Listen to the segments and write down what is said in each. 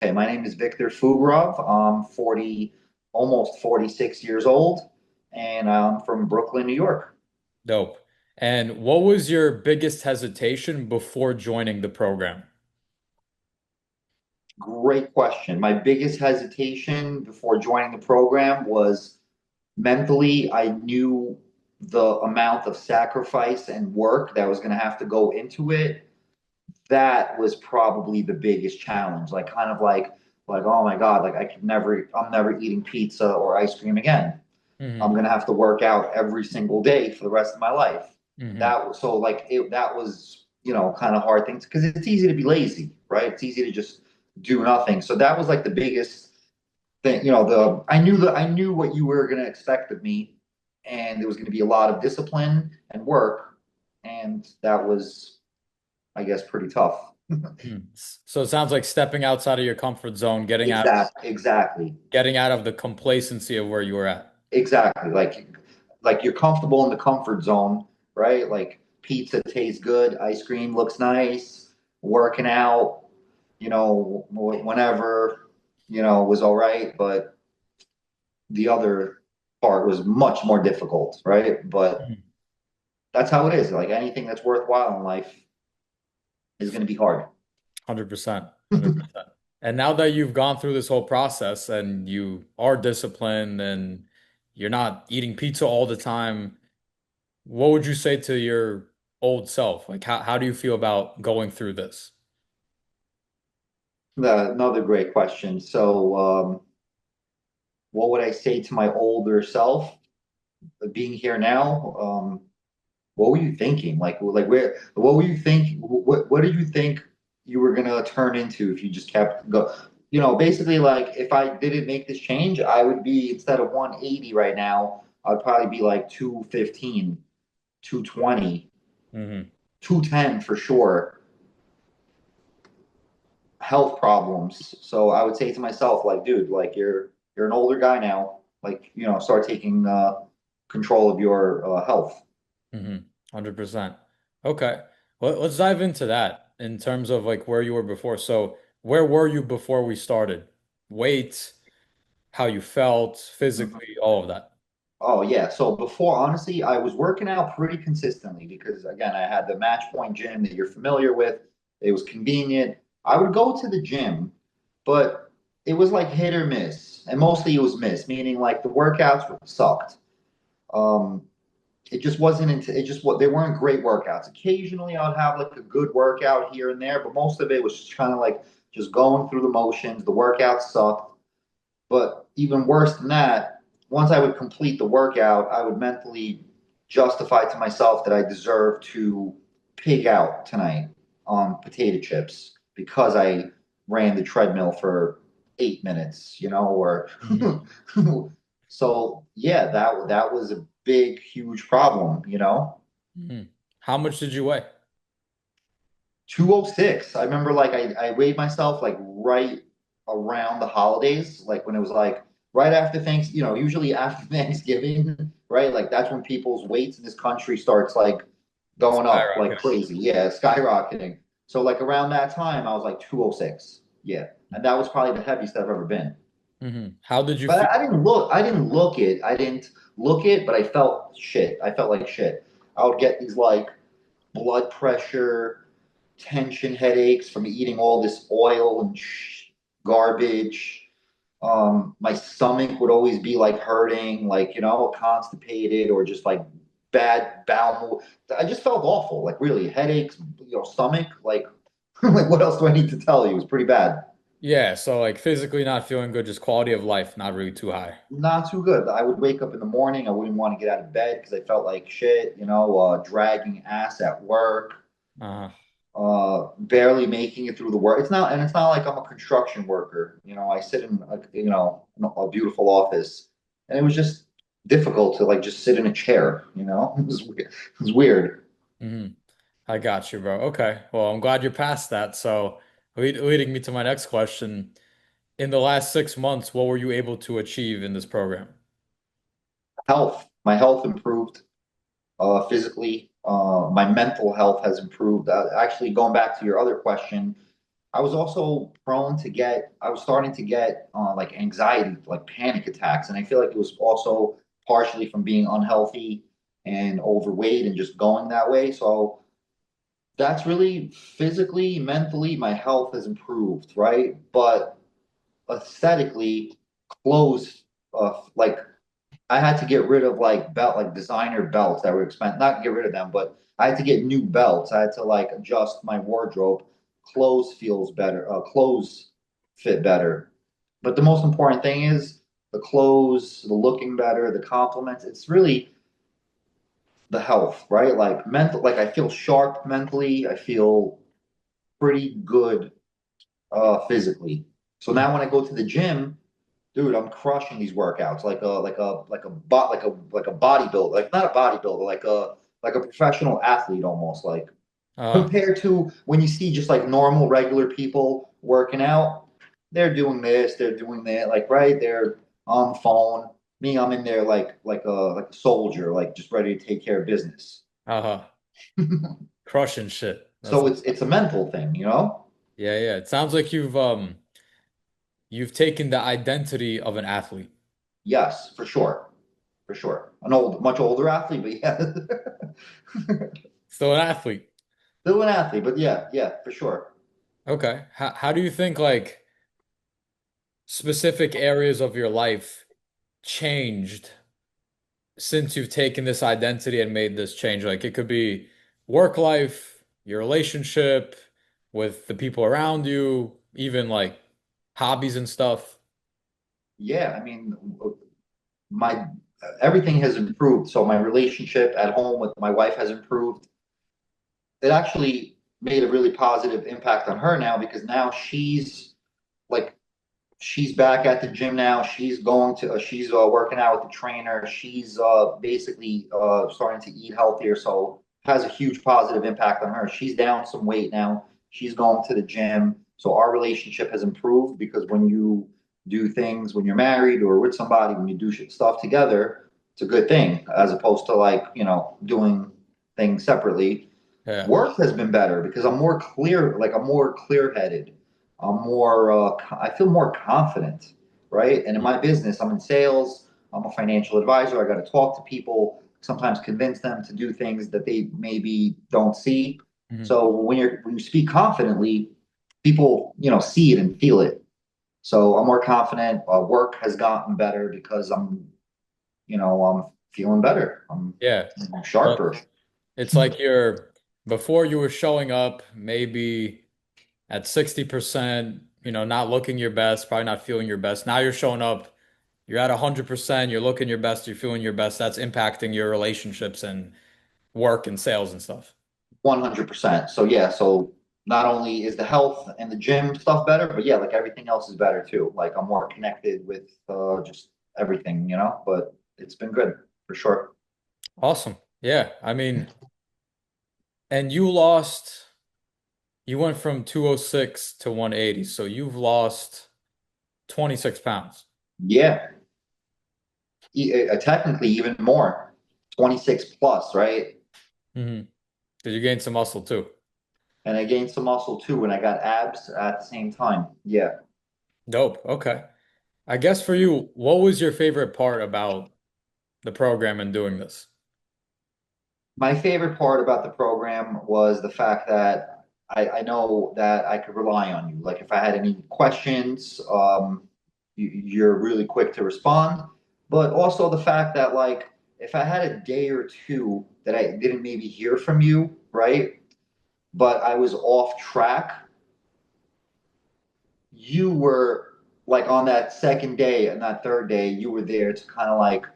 Hey, my name is Victor Fugrov. I'm 40, almost 46 years old, and I'm from Brooklyn, New York. Dope. And what was your biggest hesitation before joining the program? Great question. My biggest hesitation before joining the program was mentally, I knew the amount of sacrifice and work that was going to have to go into it. That was probably the biggest challenge. Like, kind of like, oh my God, like I'm never eating pizza or ice cream again. I'm Hmm. gonna have to work out every single day for the rest of my life. Hmm. That was so like that was kind of hard things because it's easy to be lazy, right? It's easy to just do nothing. So that was like the biggest thing. The I knew what you were gonna expect of me, and there was gonna be a lot of discipline and work, and that was, I guess, pretty tough. So it sounds like stepping outside of your comfort zone, Exactly. getting out of the complacency of where you were at. Exactly. Like you're comfortable in the comfort zone, right? Like pizza tastes good, ice cream looks nice, working out, whenever, was all right, but the other part was much more difficult, right? But Mhm. that's how it is. Like anything that's worthwhile in life is going to be hard. 100%. 100%. And now that you've gone through this whole process and you are disciplined and you're not eating pizza all the time, what would you say to your old self? Like how do you feel about going through this? Another great question. So, what would I say to my older self being here now? What were you thinking? What were you think? What did you think you were gonna turn into if you just kept go? Basically, like if I didn't make this change, I would be instead of 180 right now, I'd probably be like 215, 220, Hmm. 210 for sure. Health problems. So I would say to myself, like, dude, like you're an older guy now. Like, start taking control of your health. 100%. Okay. Well, let's dive into that in terms of like where you were before. So, where were you before we started? Weight, how you felt physically, all of that. Oh yeah. So before, honestly, I was working out pretty consistently because again, I had the Match Point gym that you're familiar with. It was convenient. I would go to the gym, but it was like hit or miss, and mostly it was miss, meaning like the workouts sucked. Um, it just wasn't into it. Just what they weren't great workouts. Occasionally, I'd have like a good workout here and there, but most of it was just kind of like just going through the motions. The workouts sucked. But even worse than that, once I would complete the workout, I would mentally justify to myself that I deserve to pig out tonight on potato chips because I ran the treadmill for 8 minutes, or Hmm. so yeah, that was a big, huge problem. Hmm. How much did you weigh? 206. I remember like I weighed myself like right around the holidays, like when it was like right after thanks, usually after Thanksgiving, right? Like that's when people's weights in this country starts like going up like Skyrocketing. crazy. Yeah, skyrocketing. So like around that time, I was like 206. Yeah. And that was probably the heaviest I've ever been. How did you But feel? I didn't look it, but I felt shit. I felt like shit. I would get these like blood pressure, tension headaches from eating all this oil and garbage. My stomach would always be like hurting, like, constipated or just like bad bowel. I just felt awful, like really headaches, stomach. Like, like what else do I need to tell you? It was pretty bad. Yeah, so like physically not feeling good, just quality of life not really too high. Not too good. I would wake up in the morning. I wouldn't want to get out of bed because I felt like shit, dragging ass at work, Uh-huh. barely making it through the work. It's not like I'm a construction worker. I sit in a beautiful office, and it was just difficult to like just sit in a chair. It was weird. It was weird. Hmm. I got you, bro. Okay. Well, I'm glad you're past that. So, leading me to my next question. In the last 6 months, what were you able to achieve in this program? Health. My health improved physically. My mental health has improved. Actually, going back to your other question, I was also prone to get, I was starting to get like anxiety, like panic attacks. And I feel like it was also partially from being unhealthy and overweight and just going that way. So that's really physically, mentally, my health has improved, right? But aesthetically, clothes, like I had to get rid of like designer belts that were expensive. Not get rid of them, but I had to get new belts. I had to like adjust my wardrobe. Clothes feels better. Clothes fit better. But the most important thing is the clothes, the looking better, the compliments. It's really the health, right? Like mental, like I feel sharp mentally. I feel pretty good physically. So now when I go to the gym, dude, I'm crushing these workouts like a bodybuilder, like not a bodybuilder, like a professional athlete almost. Like Uh, compared to when you see just like normal regular people working out, they're doing this, they're doing that, like right, they're on the phone. Me, I'm in there like a soldier, like just ready to take care of business. uh, crushing shit. That's So awesome. it's a mental thing, you know? Yeah, yeah. It sounds like you've taken the identity of an athlete. Yes, for sure. For sure. Much older athlete, but yeah. Still an athlete. Still an athlete, but yeah, yeah, for sure. Okay. How do you think like specific areas of your life changed since you've taken this identity and made this change? Like it could be work life, your relationship with the people around you, even like hobbies and stuff. Yeah, I mean, my everything has improved. So my relationship at home with my wife has improved. It actually made a really positive impact on her now because now like she's back at the gym now. She's working out with the trainer. She's basically starting to eat healthier. So has a huge positive impact on her. She's down some weight now. She's going to the gym. So our relationship has improved because when you do things when you're married or with somebody, when you do stuff together, it's a good thing as opposed to like, doing things separately. Yeah. Work has been better because I'm more clear-headed. I feel more confident, right? And in my business, I'm in sales, I'm a financial advisor. I got to talk to people, sometimes convince them to do things that they maybe don't see. Mhm. So when you speak confidently, people, see it and feel it. So I'm more confident. Work has gotten better because I'm feeling better. Yeah. I'm So sharper. it's like you're before you were showing up maybe at 60%, not looking your best, probably not feeling your best. Now you're showing up, you're at 100%, you're looking your best, you're feeling your best. That's impacting your relationships and work and sales and stuff. 100%. So yeah, so not only is the health and the gym stuff better, but yeah, like everything else is better too. Like I'm more connected with just everything, but it's been good for sure. Awesome. Yeah. I mean, and you went from 206 to 180. So you've lost 26 pounds. Yeah, technically even more, 26 plus, right? Hmm. Did you gain some muscle too? And I gained some muscle too, and I got abs at the same time. Yeah. Dope. Okay. I guess for you, what was your favorite part about the program and doing this? My favorite part about the program was the fact that I know that I could rely on you. Like if I had any questions, you're really quick to respond. But also the fact that like if I had a day or two that I didn't maybe hear from you, right? But I was off track, you were like on that second day and that third day, you were there to kind of like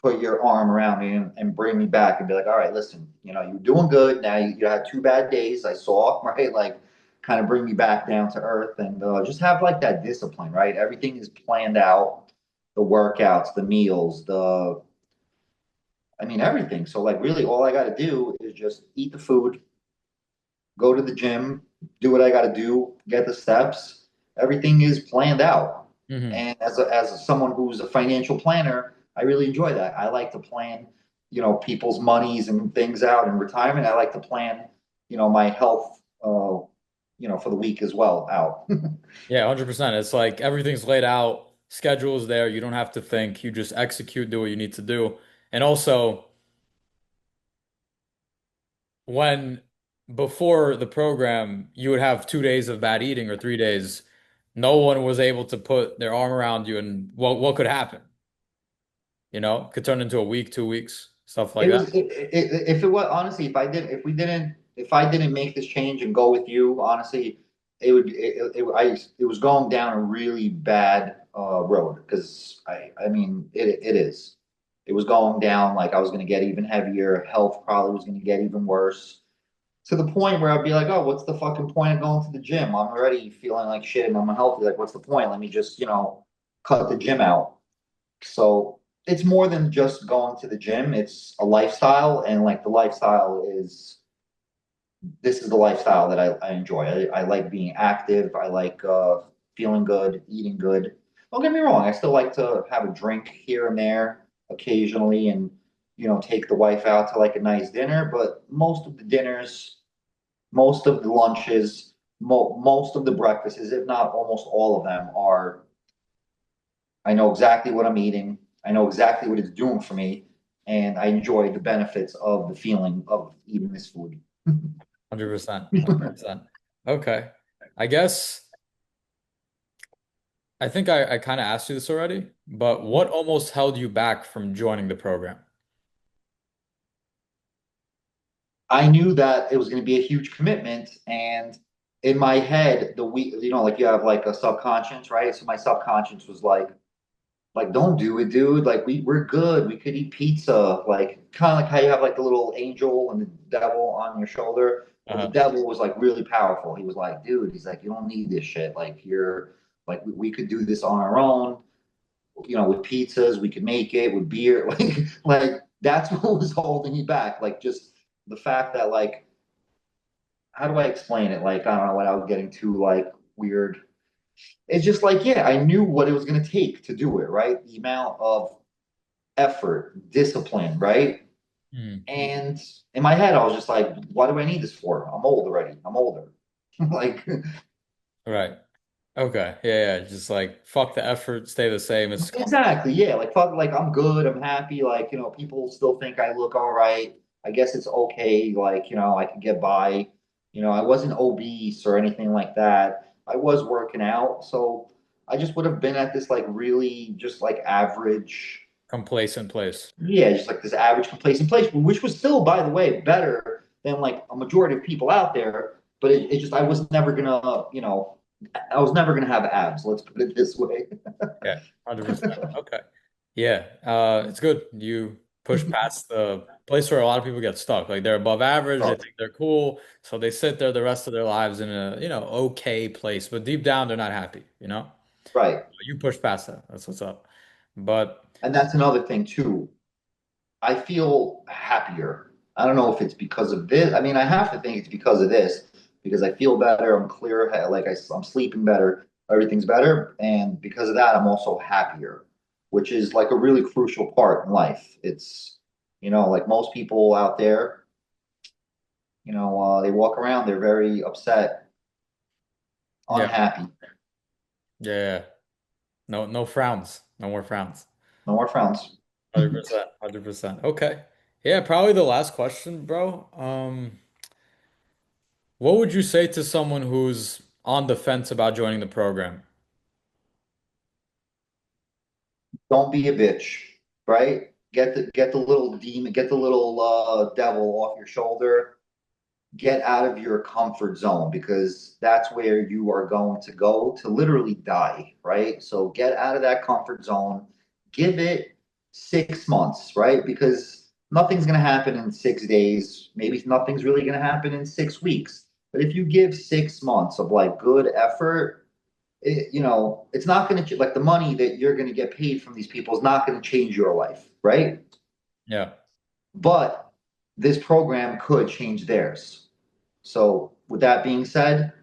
put your arm around me and bring me back and be like, all right, listen, you're doing good. Now you had 2 bad days, I saw, right? Like, kind of bring me back down to earth and just have like that discipline, right? Everything is planned out, the workouts, the meals, I mean, everything. So, like, really, all I got to do is just eat the food, go to the gym, do what I got to do, get the steps. Everything is planned out. Hmm. And as someone who's a financial planner, I really enjoy that. I like to plan, people's monies and things out in retirement. I like to plan, my health. for the week as well out. Yeah, 100%. It's like everything's laid out, schedule is there. You don't have to think. You just execute, do what you need to do. And also, when before the program, you would have 2 days of bad eating or 3 days, no one was able to put their arm around you and what could happen? Could turn into a week, 2 weeks, stuff like It that. was if it was honestly, if I didn't make this change and go with you, honestly, it was going down a really bad road because I mean it is. It was going down like I was going to get even heavier. Health probably was going to get even worse to the point where I'd be like, oh, what's the fucking point of going to the gym? I'm already feeling like shit and I'm unhealthy. Like, what's the point? Let me just cut the gym out. So it's more than just going to the gym. It's a lifestyle, and like the lifestyle is this is the lifestyle that I enjoy. I like being active. I like feeling good, eating good. Don't get me wrong. I still like to have a drink here and there occasionally, and take the wife out to like a nice dinner. But most of the dinners, most of the lunches, most of the breakfasts, if not almost all of them, are I know exactly what I'm eating. I know exactly what it's doing for me, and I enjoy the benefits of the feeling of eating this food. 100%. 100%. Okay. I guess I think I kind of asked you this already, but what almost held you back from joining the program? I knew that it was going to be a huge commitment, and in my head, the week, like you have like a subconscious, right? So my subconscious was like, don't do it, dude. Like we're good. We could eat pizza. Like kind of like how you have like the little angel and the devil on your shoulder. Well, the Uh-huh. devil was like really powerful. He was like, dude, he's like, you don't need this shit. Like you're like we could do this on our own. With pizzas, we could make it with beer. Like that's what was holding me back. Like just the fact that like, how do I explain it? Like I don't know what I was getting too like weird. It's just like, yeah, I knew what it was going to take to do it, right? The amount of effort, discipline, right? Hmm. And in my head, I was just like, why do I need this for? I'm old already. I'm older. Like, Right. Okay. Yeah, yeah. Just like fuck the effort, stay the same. It's comfortable. exactly. Yeah. Like, fuck, like, I'm good. I'm happy. Like, people still think I look all right. I guess it's okay. Like, I could get by. I wasn't obese or anything like that. I was working out. So I just would have been at this, like, really just like average. Complacent place. Yeah, just like this average complacent place, which was still, by the way, better than like a majority of people out there. But it just, I was never gonna, I was never gonna have abs. Let's put it this way. Yeah, 100%. Okay. Yeah, it's good. You push past the place where a lot of people get stuck. Like they're above average, they So, think they're cool, so they sit there the rest of their lives in a, okay place, but deep down they're not happy. right. You push past that. That's what's up. But And that's another thing too. I feel happier. I don't know if it's because of this. I mean, I have to think it's because of this because I feel better. I'm clear. Like I'm sleeping better. Everything's better. And because of that, I'm also happier, which is like a really crucial part in life. It's, like most people out there, they walk around, they're very upset, yeah, unhappy. yeah, yeah. No, no frowns. No more frowns. No more frowns. 100%. 100%. Okay. Yeah, probably the last question, bro. What would you say to someone who's on the fence about joining the program? Don't be a bitch, right? Get the little demon, get the little devil off your shoulder. Get out of your comfort zone because that's where you are going to go to literally die, right? So get out of that comfort zone. Give it 6 months, right? Because nothing's going to happen in 6 days. Maybe nothing's really going to happen in 6 weeks. But if you give 6 months of like good effort, it's not going to like the money that you're going to get paid from these people is not going to change your life, right? Yeah. But this program could change theirs. So with that being said,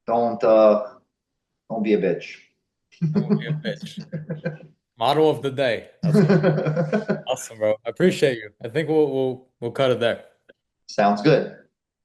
don't uh don't be a bitch. Don't be a bitch. Motto of the day. That's awesome, bro. I appreciate you. I think we'll cut it there. Sounds good.